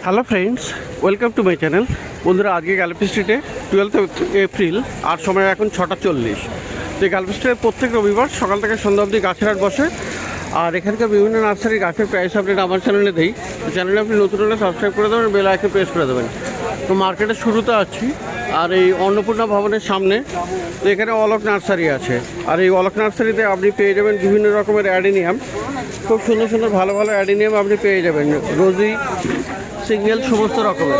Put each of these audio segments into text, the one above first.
Hello friends, welcome to my channel. বন্ধুরা, আজকে গ্যালাপি স্ট্রিটে 12 এপ্রিল আর সময় এখন 6:40। তো এই গ্যালাপি স্ট্রিটের প্রত্যেক রবিবার সকাল থেকে সন্ধ্যা অবধি গাছের হাট বসে। আর এখানকার বিভিন্ন নার্সারি গাছের প্রাইস আপডেট আমার চ্যানেলে দেই। তো চ্যানেলে আপনি নতুন হলে সাবস্ক্রাইব করে দেবেন, বেল আইকন প্রেস করে দেবেন। তো মার্কেটের শুরুতে আছি আর এই অন্নপূর্ণা ভবনের সামনে। তো এখানে অলক নার্সারি আছে, আর এই অলক নার্সারিতে আপনি পেয়ে যাবেন বিভিন্ন রকমের অ্যাডিনিয়াম। খুব সুন্দর সুন্দর ভালো ভালো অ্যাডিনিয়াম আপনি পেয়ে যাবেন, রোজি, সিঙ্গেল, সমস্ত রকমের।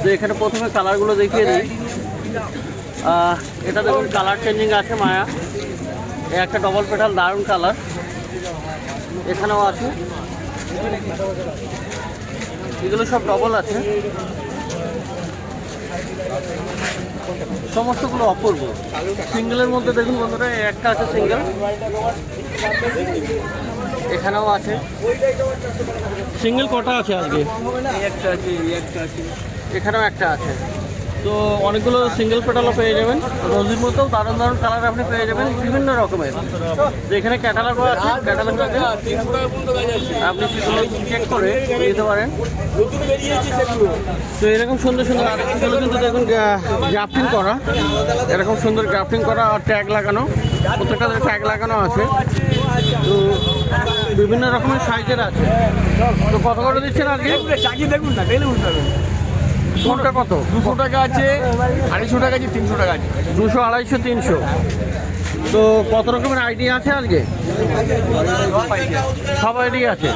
তো এখানে প্রথমে কালারগুলো দেখিয়ে দিই। এটা দেখুন কালার চেঞ্জিং আছে, মায়া একটা ডবল পেটাল, দারুণ কালার। এখানেও আছে, এগুলো সব ডবল আছে, সমস্তগুলো অপূর্ব। সিঙ্গেলের মধ্যে দেখুন বন্ধুরা, একটা আছে সিঙ্গেল, এখানেও আছে সিঙ্গেল। কটা আছে আজকে? একটা আছে, এখানেও একটা আছে। তো অনেকগুলো সিঙ্গেল পেটালও পেয়ে যাবেন, রোজির মধ্যেও দারুণ দারুণ কালার আপনি পেয়ে যাবেন বিভিন্ন রকমের। তো এখানে ক্যাটালগও আছে, ক্যাটালগ আপনি সেগুলো চেক করে নিতে পারেন। তো এরকম সুন্দর সুন্দর আরেকগুলো কিন্তু দেখুন গ্রাফটিং করা, এরকম সুন্দর গ্রাফটিং করা আর ট্যাগ লাগানো, প্রত্যেকটা ট্যাগ লাগানো আছে। তো বিভিন্ন রকমের সাইজের আছে। তো কত করে দিচ্ছেন আজকে? চাকি দেখুন না, ডেলি উঠতে হবে। কোনটা কত? 200 টাকা আছে, 250 টাকা আছে, 300 টাকা আছে। 200, 250, 300। তো কত রকমের আইডিয়া আছে আজকে? সব আইডিয়া আছে।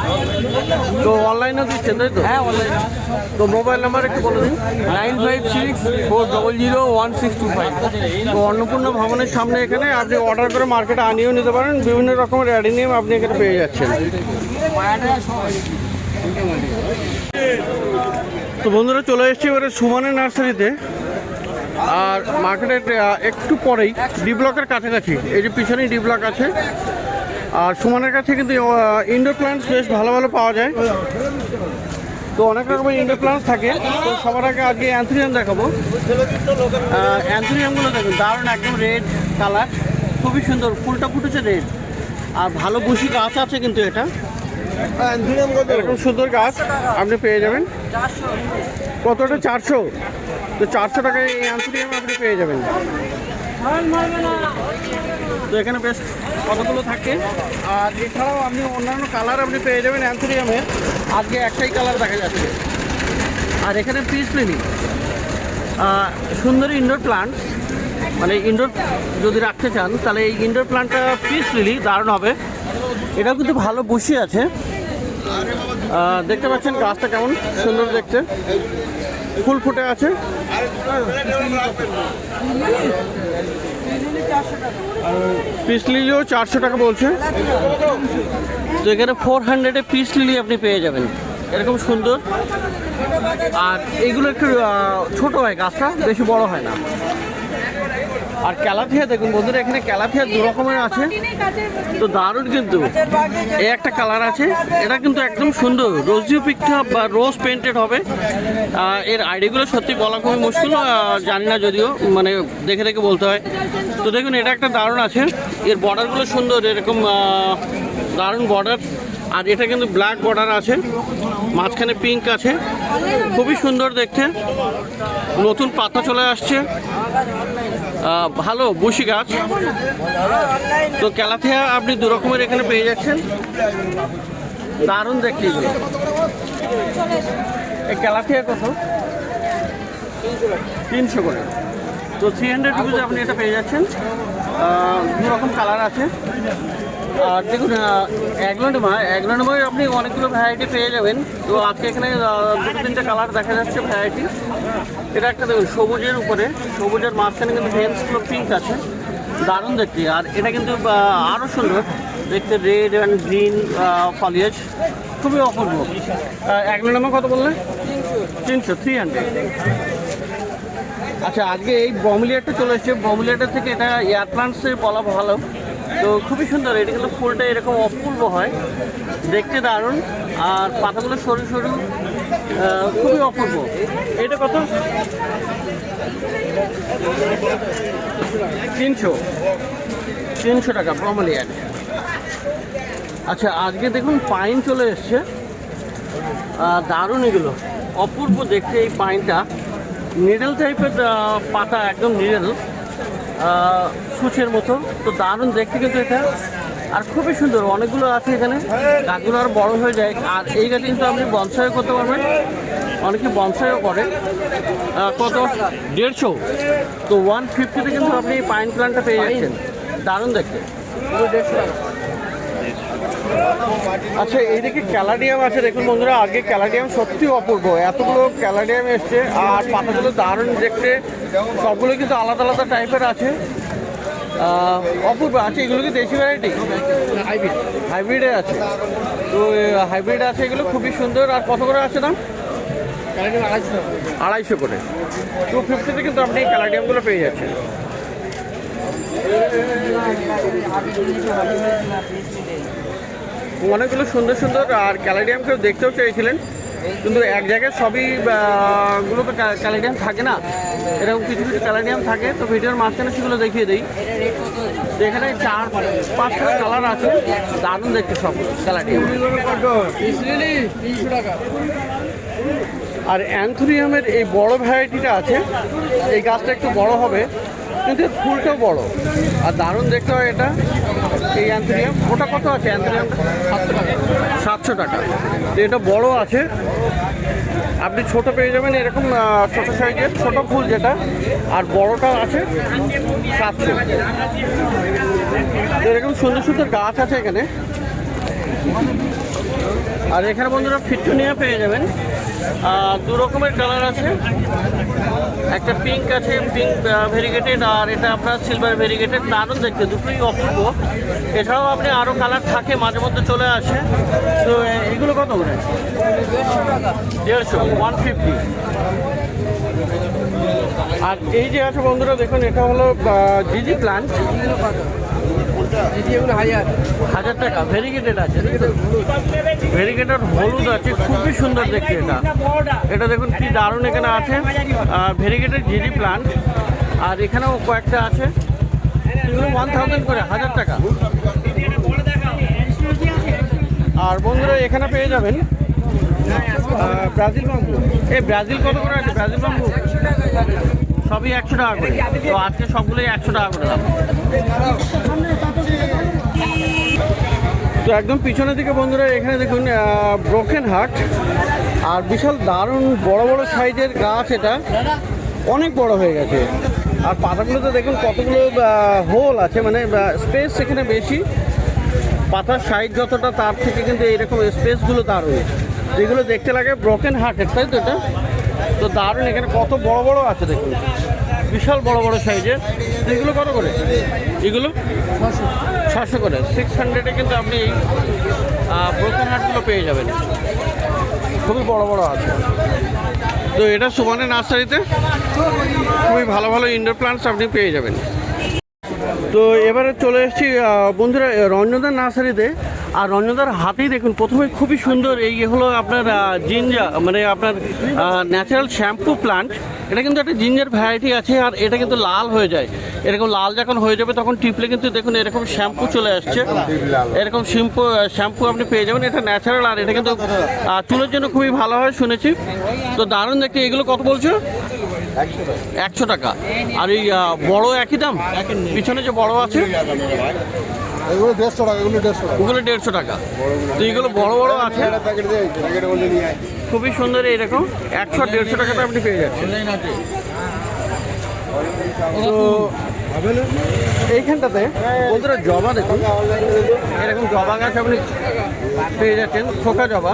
তো অনলাইনেও দিচ্ছেন, তাই তো? হ্যাঁ, অনলাইন। তো মোবাইল নাম্বার একটু বলে দিন। 9564001625। তো অন্নপূর্ণা ভবনের সামনে এখানে আপনি অর্ডার করে মার্কেটে আনিয়েও নিতে পারেন। বিভিন্ন রকমের অ্যাডিনিয়াম আপনি এখানে পেয়ে যাচ্ছেন। তো বন্ধুরা, চলে এসেছি এবারে সুমনের নার্সারিতে। আর মার্কেটের একটু পরেই ডি ব্লকের কাছাকাছি, এই যে পিছনেই ডি ব্লক আছে। আর সুমনের কাছে কিন্তু ইনডোর প্ল্যান্টস বেশ ভালো ভালো পাওয়া যায়। তো অনেক রকমের ইনডোর প্ল্যান্টস থাকে। তো সবার আগে আজকে অ্যান্থোরিয়াম দেখাবো। অ্যান্থোরিয়ামগুলো দেখুন দারুণ, একদম রেড কালার, খুবই সুন্দর, ফুলটা ফুটেছে রেড। আর ভালো বুশি গাছ আছে কিন্তু এটা, এরকম সুন্দর গাছ আপনি পেয়ে যাবেন। কতটা? 400। তো 400 টাকায় এই অ্যান্থোরিয়াম আপনি পেয়ে যাবেন। তো এখানে বেশ কতগুলো থাকে। আর এছাড়াও আপনি অন্যান্য কালার আপনি পেয়ে যাবেন অ্যান্থোরিয়ামের। আজকে একটাই কালার দেখা যাচ্ছে। আর এখানে পিস লিলি, সুন্দরী ইনডোর প্লান্টস, মানে ইনডোর যদি রাখতে চান তাহলে এই ইনডোর প্লান্টটা পিস লিলি দারুণ হবে। এটাও কিন্তু ভালো বুশি আছে। দেখতে পাচ্ছেন গাছটা কেমন সুন্দর দেখতে, ফুল ফুটে আছে। পিস লিলিও 400 টাকা বলছে। তো এখানে 400-এ পিস লিলি আপনি পেয়ে যাবেন, এরকম সুন্দর। আর এইগুলো একটু ছোট হয়, গাছটা বেশি বড় হয় না। আর ক্যালাথিয়া দেখুন বন্ধুরা, এখানে ক্যালাথিয়া দু রকমের আছে, তো দারুণ কিন্তু। এই একটা কালার আছে, এটা কিন্তু একদম সুন্দর, রোজিও পিকটা বা রোজ পেন্টেড হবে। এর আইডিগুলো সত্যি বলা খুবই মুশকিল, জানি না যদিও, মানে দেখে দেখে বলতে হয়। তো দেখুন এটা একটা দারুণ আছে, এর বর্ডারগুলো সুন্দর, এরকম দারুণ বর্ডার। আর এটা কিন্তু ব্ল্যাক বর্ডার আছে, মাঝখানে পিঙ্ক আছে, খুবই সুন্দর দেখতে। নতুন পাতা চলে আসছে, ভালো বুশি গাছ। তো ক্যালাথিয়া আপনি দু রকমের এখানে পেয়ে যাচ্ছেন, দারুণ দেখতে এগুলো। এই ক্যালাথিয়া কত? 300 করে। তো 300 রুপিজে আপনি এটা পেয়ে যাচ্ছেন। দু রকম কালার আছে। আর দেখুন অ্যাগ্লোনিমায় আপনি অনেকগুলো ভ্যারাইটি পেয়ে যাবেন। তো আজকে এখানে 2-3টে কালার দেখা যাচ্ছে ভ্যারাইটি। এটা একটা দেখুন সবুজের উপরে, সবুজের মাঝখানে কিন্তু ভেন্সগুলো পিঙ্ক আছে, দারুণ দেখতে। আর এটা কিন্তু আরও সুন্দর দেখতে, রেড অ্যান্ড গ্রিন ফলিয়েজ, খুবই অপূর্ব। অ্যাগ্লোনিমা কত বললেন? 300। আচ্ছা, আজকে এই ব্রমিলিয়াটা চলে এসছে, ব্রমিলিয়াটার থেকে এটা এয়ার প্লান্টসে বলা ভালো। তো খুবই সুন্দর, এটা কিন্তু ফুলটা এরকম অপূর্ব হয় দেখতে, দারুণ। আর পাতাগুলো সরু সরু, খুবই অপূর্ব। এটা কত? 300 টাকা ব্রমিলিয়ান। আচ্ছা, আজকে দেখুন পাইন চলে এসছে, দারুণ এগুলো, অপূর্ব দেখতে এই পাইনটা, নিডল টাইপের পাতা, একদম নিডল সুচের মতো। তো দারুণ দেখতে কিন্তু এটা, আর খুবই সুন্দর। অনেকগুলো আছে এখানে, গাছগুলো আরও বড় হয়ে যায়। আর এই গাছে কিন্তু আপনি বনসাইও করতে পারবেন, অনেকে বনসাইও করে। কত? 150। তো 150-তে কিন্তু আপনি এই পাইন প্ল্যান্টটা পেয়ে যাচ্ছেন। দারুণ দেখতে। আচ্ছা, এইদিকে ক্যালাডিয়াম আছে দেখুন বন্ধুরা। আগে ক্যালাডিয়াম সত্যি অপূর্ব, এতগুলো ক্যালাডিয়াম এসছে আর পাতাগুলো দারুণ দেখতে। সবগুলো কিন্তু আলাদা আলাদা টাইপের আছে, অপূর্ব আছে। এগুলো কি দেশি ভ্যারাইটি? হাইব্রিডে আছে। তো হাইব্রিড আছে এগুলো, খুবই সুন্দর। আর কত করে আছে দাম? 250 করে। 250-তে কিন্তু আপনি ক্যালাডিয়ামগুলো পেয়ে যাচ্ছেন। অনেকগুলো সুন্দর সুন্দর। আর ক্যালাডিয়াম কেউ দেখতেও চাইছিলেন, কিন্তু এক জায়গায় সবই গুলো তো ক্যালাডিয়াম থাকে না, এরকম কিছু কিছু ক্যালাডিয়াম থাকে। তো ভিডিওর মাঝখানে সেগুলো দেখিয়ে দিই। তো এখানে 4-5টা কালার আছে, দারুণ দেখতে সব ক্যালাডিয়াম। আর অ্যান্থোরিয়ামের এই বড় ভ্যারাইটিটা আছে। এই গাছটা একটু বড় হবে, কিন্তু ফুলটাও বড় আর দারুণ দেখতে হয় এটা। এই অ্যান্থোরিয়াম, ওটা কত আছে অ্যান্থোরিয়ামটা? 700 টাকা। তো এটা বড় আছে, আপনি ছোট পেয়ে যাবেন এরকম ছোট সাইজের ছোট ফুল যেটা, আর বড়টা আছে 700। তো এরকম সুন্দর সুন্দর গাছ আছে এখানে। আর এখানে বন্ধুরা ফিটুনিয়া পেয়ে যাবেন, 2 রকমের কালার আছে। একটা পিঙ্ক আছে, পিঙ্ক ভেরিগেটেড, আর এটা আপনার সিলভার ভেরিগেটেড। দারুণ দেখতে, দুটোই অপূর্ব। এছাড়াও আপনি আরও কালার থাকে, মাঝে মধ্যে চলে আসে। তো এগুলো কত করে? 150, 150। আর এই যে আছে বন্ধুরা দেখুন, এটা হলো জিজি প্লান্ট। এগুলো 1000 টাকা। ভেরিগেটেড আছে, ভেরিগেটেড হলুদ আছে, খুবই সুন্দর দেখতে এটা। এটা দেখুন কি দারুণ এখানে আছে, ভেরিগেটেড জিজি প্লান্ট। আর এখানেও কয়েকটা আছে, এগুলো 1000 করে, 1000 টাকা। আর বন্ধুরা এখানে পেয়ে যাবেন ব্রাজিল বাম্বু। এই ব্রাজিল কত করে আছে? ব্রাজিল বাম্বু সবই 100 টাকা করে। তো আজকে সবগুলোই 100 টাকা করে দাম। তো একদম পিছনের দিকে বন্ধুরা এখানে দেখুন ব্রোকেন হার্ট, আর বিশাল দারুণ বড় বড় সাইজের গাছ। এটা অনেক বড় হয়ে গেছে। আর পাতাগুলোতে দেখুন কতগুলো হোল আছে, মানে স্পেস এখানে বেশি। পাতার সাইজ যতটা, তার থেকে কিন্তু এইরকম স্পেসগুলো দারুণ। যেগুলো দেখতে লাগে ব্রোকেন হার্টের, তাই তো এটা? তো দারুণ, এখানে কত বড় বড় আছে দেখুন, বিশাল বড় বড় সাইজের। এগুলো কত করে? এগুলো 600 করে। 600-এ কিন্তু আপনি এই ব্রোকেন হার্টগুলো পেয়ে যাবেন, খুবই বড় বড় আছে। তো এটা সুমানের নার্সারিতে খুবই ভালো ভালো ইনডোর প্লান্টস আপনি পেয়ে যাবেন। তো এবারে চলে এসেছি বন্ধুরা রঞ্জনদার নার্সারিতে। আর রঞ্জনদার হাতেই দেখুন প্রথমে খুবই সুন্দর এই হলো আপনার জিঞ্জার, মানে আপনার ন্যাচারাল শ্যাম্পু প্লান্ট। এটা কিন্তু একটা জিঞ্জার ভ্যারাইটি আছে, আর এটা কিন্তু লাল হয়ে যায়। এরকম লাল যখন হয়ে যাবে তখন টিপলে কিন্তু দেখুন এরকম শ্যাম্পু চলে আসছে, এরকম শ্যাম্পু আপনি পেয়ে যাবেন। এটা ন্যাচারাল, আর এটা কিন্তু চুলের জন্য খুবই ভালো হয় শুনেছি। তো দারুণ দেখতে। এগুলো কত বলছো? 100 টাকা। আর এই বড় একই দাম? পিছনে যে বড় আছে এগুলো 150 টাকা, এগুলো 150 টাকা। ওগুলো 150 টাকা। তো এগুলো বড় বড় আছে, খুবই সুন্দর। এইরকম 100-150 টাকাতে আপনি পেয়ে যাচ্ছেন। তো এইখানটাতে বন্ধুরা জবা দেখুন, এরকম জবা গাছ আপনি পেয়ে যাচ্ছেন, থোকা জবা।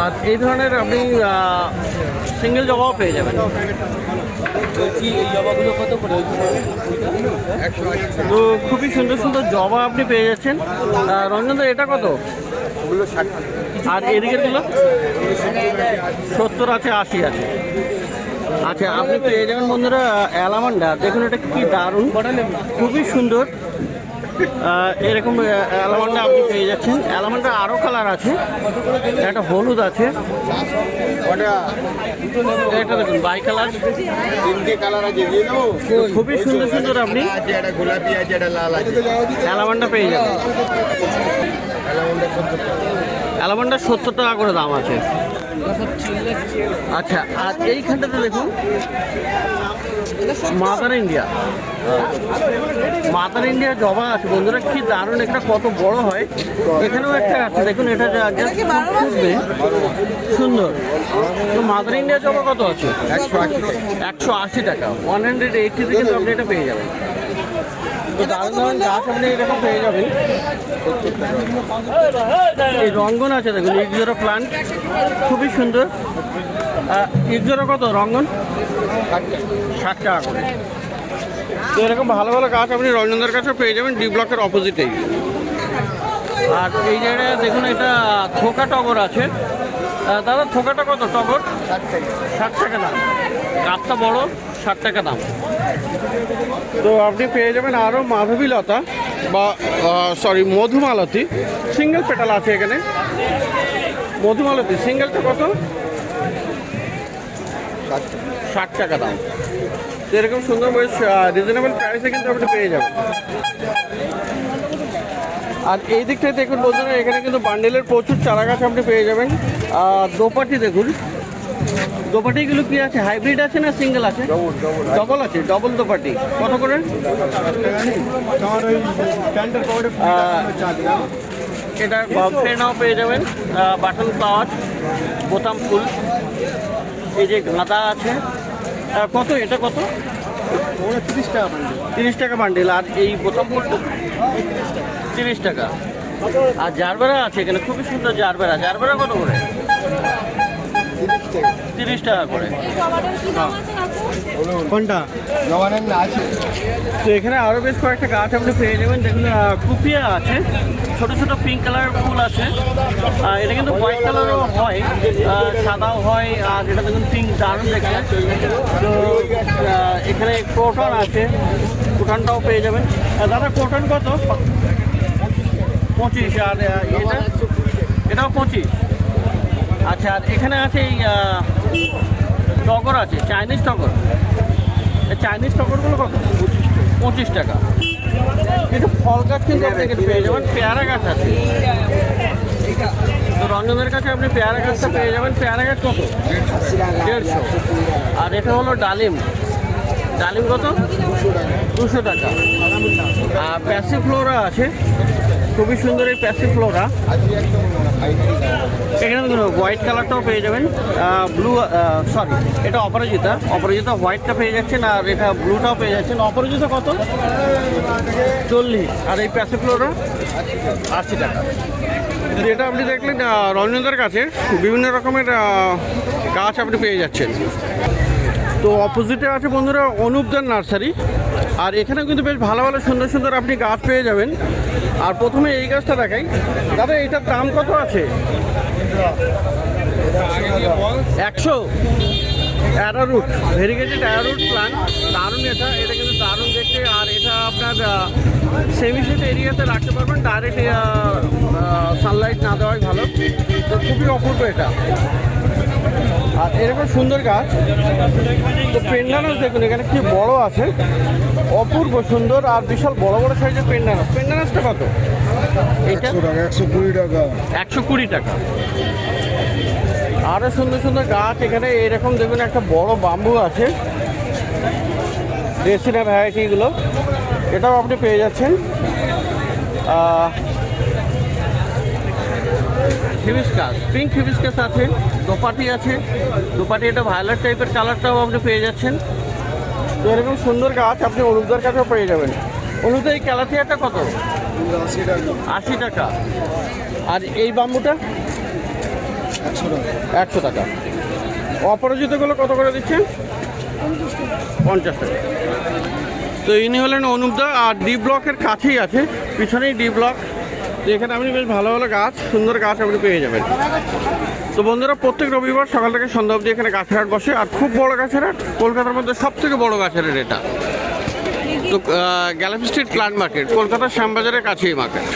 আর এই ধরনের আপনি সিঙ্গেল জবাও পেয়ে যাবেন। বলছি এই জবাগুলো কত করে? তো খুবই সুন্দর সুন্দর জবা আপনি পেয়ে যাচ্ছেন। রঞ্জনদা এটা কত? ওগুলো 60 টাকা। আর এদিকেরগুলো 70 আছে, 80 আছে। আচ্ছা, আপনি পেয়ে যাবেন বন্ধুরা অ্যালামান্ডা। দেখুন এটা কি দারুণ, খুবই সুন্দর। এরকম অ্যালামান্ডা আপনি পেয়ে যাচ্ছেন। অ্যালামান্ডা আরও কালার আছে, একটা হলুদ আছে, এটা দেখুন বাই কালার, 3টে কালার আছে, দিয়ে দেবো। খুবই সুন্দর সুন্দর আপনি একটা গোলাপি আছে, একটা লাল আছে। অ্যালামান্ডা পেয়ে যাবেন। অ্যালামান্ডা 70 টাকা করে দাম আছে। আচ্ছা, আর এইখানটাতে দেখুন মাদার ইন্ডিয়া, মাদার ইন্ডিয়া জবা আছে বন্ধুরা, কি দারুণ, একটা কত বড় হয়। এখানেও একটা আছে দেখুন, এটা ফুটবে, সুন্দর। তো মাদার ইন্ডিয়া জবা কত আছে? 180 টাকা, 180 থেকে কিন্তু আপনি এটা পেয়ে যাবেন। তো দারুণ দারুণ গাছ আপনি এরকম পেয়ে যাবেন। এই রঙ্গন আছে দেখুন, ইগজোরা প্লান্ট, খুবই সুন্দর। ইগজোরা কত রঙ্গন? 60 টাকা করে। তো এরকম ভালো ভালো গাছ আপনি রঞ্জনদার কাছে পেয়ে যাবেন ডি ব্লকের অপোজিটেই। আর এই জায়গায় দেখুন এটা থোকা টগর আছে। দাদা থোকাটা কত টগর? 60 টাকা দাম, গাছটা বড়, 60 টাকা দাম। তো আপনি পেয়ে যাবেন আরও মাধবীলতা বা মধুমালতী, সিঙ্গেল পেটাল আছে এখানে। মধুমালতী সিঙ্গেলটা কত? 60 টাকা দাম। তো এরকম সুন্দর বেশ রিজনেবল প্রাইসে কিন্তু আপনি পেয়ে যাবেন। আর এই দিকটায় দেখুন বন্ধুরা, এখানে কিন্তু বান্ডেলের প্রচুর চারা গাছ আপনি পেয়ে যাবেন। দোপাটি দেখুন, দোপাটিগুলো কি আছে, হাইব্রিড আছে না সিঙ্গেল আছে? ডবল আছে, ডবল দোপাটি কত করে? এটা ফ্রেনাও পেয়ে যাবেন, বাটন ফ্লাওয়ার, বোতাম ফুল। এই যে গাঁদা আছে, কত এটা কত? 30 টাকা বান্ডেল। আর এই বোতাম ফুলটা 30 টাকা। আর জারবেরা আছে এখানে, খুবই সুন্দর জারবেরা। জারবেরা কত করে? 30 টাকা করে। কোনটা? তো এখানে আরও বেশ কয়েকটা গাছ আপনি পেয়ে যাবেন। দেখুন কুপিয়া আছে, ছোট ছোট পিঙ্ক কালার ফুল আছে। এটা কিন্তু হোয়াইট কালারও হয়, সাদাও হয়। আর এটা দেখুন পিঙ্ক, দারুণ দেখতে। তো এখানে ক্রোটন আছে, ক্রোটনটাও পেয়ে যাবেন। দাদা ক্রোটন কত? 25। আর এটা এটাও 25। আচ্ছা, আর এখানে আছে এই টগর আছে, চাইনিজ টগর। এই চাইনিজ টগরগুলো কত? 25 টাকা। কিন্তু ফল গাছ কিন্তু আপনি পেয়ে যাবেন, পেয়ারা গাছ আছে। তো রঞ্জনের কাছে আপনি পেয়ারা গাছটা পেয়ে যাবেন। পেয়ারা গাছ কত? 150। আর এটা হলো ডালিম। ডালিম কত? 200 টাকা। আর প্যাসিফ্লোরা আছে, খুবই সুন্দর এই প্যাসিফ্লোরা। এখানে দেখুন হোয়াইট কালারটাও পেয়ে যাবেন, ব্লু, এটা অপরাজিতা। অপরাজিতা হোয়াইটটা পেয়ে যাচ্ছেন, আর এটা ব্লুটাও পেয়ে যাচ্ছেন। অপরাজিতা কত? 40। আর এই প্যাসিফ্লোরা 80 টাকা। এটা আপনি দেখলেন রঞ্জনদার কাছে বিভিন্ন রকমের গাছ আপনি পেয়ে যাচ্ছেন। তো অপোজিটে আছে বন্ধুরা অনুপদার নার্সারি। আর এখানে কিন্তু বেশ ভালো ভালো সুন্দর সুন্দর আপনি গাছ পেয়ে যাবেন। আর প্রথমে এই গাছটা দেখাই। দাদা এটার দাম কত আছে? 100। অ্যারারুট, ভেরিগেটেড অ্যারারুট প্লান্ট, দারুণ। এটা কিন্তু দারুণ দেখতে। আর এটা আপনার সেমিশেড এরিয়াতে রাখতে পারবেন, ডাইরেক্ট সানলাইট না দেওয়াই ভালো। তো খুবই অপূর্ব এটা। আর এরকম সুন্দর গাছ। তো পেন্ডানাস দেখুন এখানে কি বড় আছে, অপূর্ব সুন্দর। আর বিশাল বড় বড় সাইজের পেন্ডানাস। পেন্ডানাসটা কত? এটা 120 টাকা। 120 টাকা। আরও সুন্দর সুন্দর গাছ এখানে। এরকম দেখুন একটা বড় বাম্বু আছে, রেসিনা ভ্যারাইটিগুলো, এটাও আপনি পেয়ে যাচ্ছেন। হিবিস্কাস, পিঙ্ক হিবিস্কাস আছে, দোপাটি আছে। দোপাটি এটা ভায়োলেট টাইপের কালারটাও আপনি পেয়ে যাচ্ছেন। তো এরকম সুন্দর গাছ আপনি অনুপদার কাছেও পেয়ে যাবেন। অনুপদা এই ক্যালাথিয়াটা কত? 80 টাকা। আর এই বাম্বুটা 100 টাকা। অপরাজিতগুলো কত করে দিচ্ছেন? 50 টাকা। তো ইনি হলেন অনুপদা। আর ডি ব্লকের কাছেই আছে, পিছনেই ডি ব্লক। তো এখানে আপনি বেশ ভালো ভালো গাছ, সুন্দর গাছ আপনি পেয়ে যাবেন। তো বন্ধুরা প্রত্যেক রবিবার সকাল থেকে সন্ধ্যা অবধি এখানে গাছের হাট বসে। আর খুব বড় গাছের হাট, কলকাতার মধ্যে সব থেকে বড় গাছের হাট এটা। তো গ্যালারি স্ট্রিট প্লান্ট মার্কেট, কলকাতার শ্যামবাজারের কাছেই মার্কেট।